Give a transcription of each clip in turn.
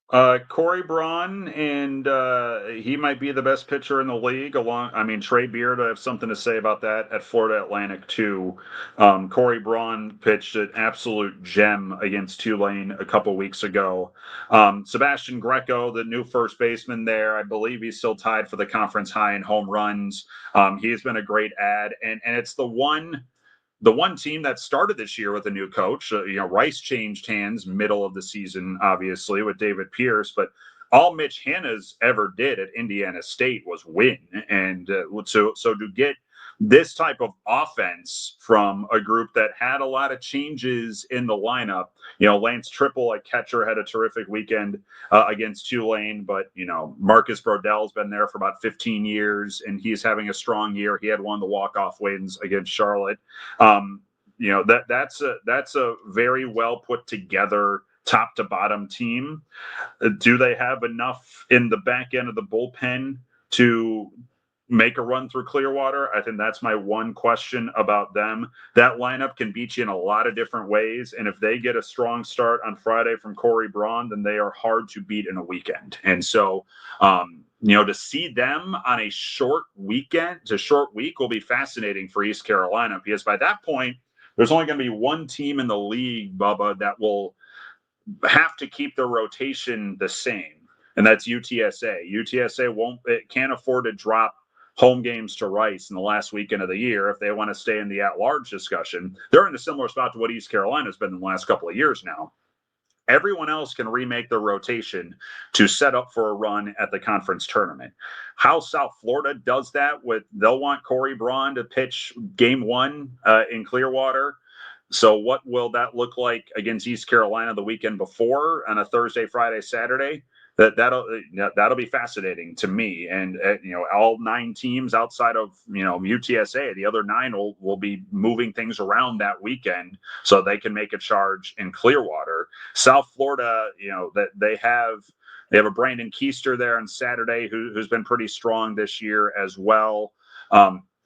Corey Braun, and he might be the best pitcher in the league. Trey Beard, I have something to say about that at Florida Atlantic too. Corey Braun pitched an absolute gem against Tulane a couple weeks ago. Sebastian Greco, the new first baseman there, I believe he's still tied for the conference high in home runs. He's been a great ad, and it's the one team that started this year with a new coach. Rice changed hands middle of the season, obviously, with David Pierce, but all Mitch Hannahs ever did at Indiana State was win. And so to get this type of offense from a group that had a lot of changes in the lineup, Lance Triple at catcher had a terrific weekend against Tulane, but Marcus Brodell's been there for about 15 years, and he's having a strong year. He had one of the walk-off wins against Charlotte. That's a very well put together top to bottom team. Do they have enough in the back end of the bullpen to make a run through Clearwater? I think that's my one question about them. That lineup can beat you in a lot of different ways. And if they get a strong start on Friday from Corey Braun, then they are hard to beat in a weekend. And so, to see them on a short week will be fascinating for East Carolina, because by that point, there's only going to be one team in the league, Bubba, that will have to keep their rotation the same, and that's UTSA. UTSA can't afford to drop home games to Rice in the last weekend of the year if they want to stay in the at-large discussion. They're in a similar spot to what East Carolina's been in the last couple of years now. Everyone else can remake their rotation to set up for a run at the conference tournament. How South Florida does that, they'll want Corey Braun to pitch game one in Clearwater. So what will that look like against East Carolina the weekend before on a Thursday, Friday, Saturday? That'll be fascinating to me. And all 9 teams outside of UTSA, the other 9 will be moving things around that weekend so they can make a charge in Clearwater. South Florida, that they have a Brandon Keister there on Saturday who's been pretty strong this year as well.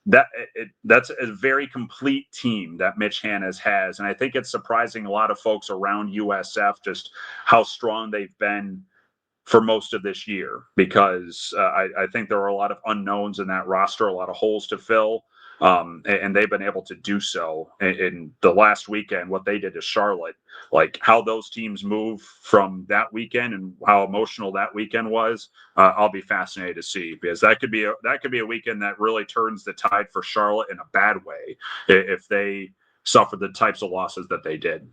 That's a very complete team that Mitch Hannahs has, and I think it's surprising a lot of folks around USF just how strong they've been for most of this year, because I think there are a lot of unknowns in that roster, a lot of holes to fill, and they've been able to do so in the last weekend. What they did to Charlotte, like how those teams move from that weekend and how emotional that weekend was, I'll be fascinated to see, because that could be a weekend that really turns the tide for Charlotte in a bad way if they suffer the types of losses that they did.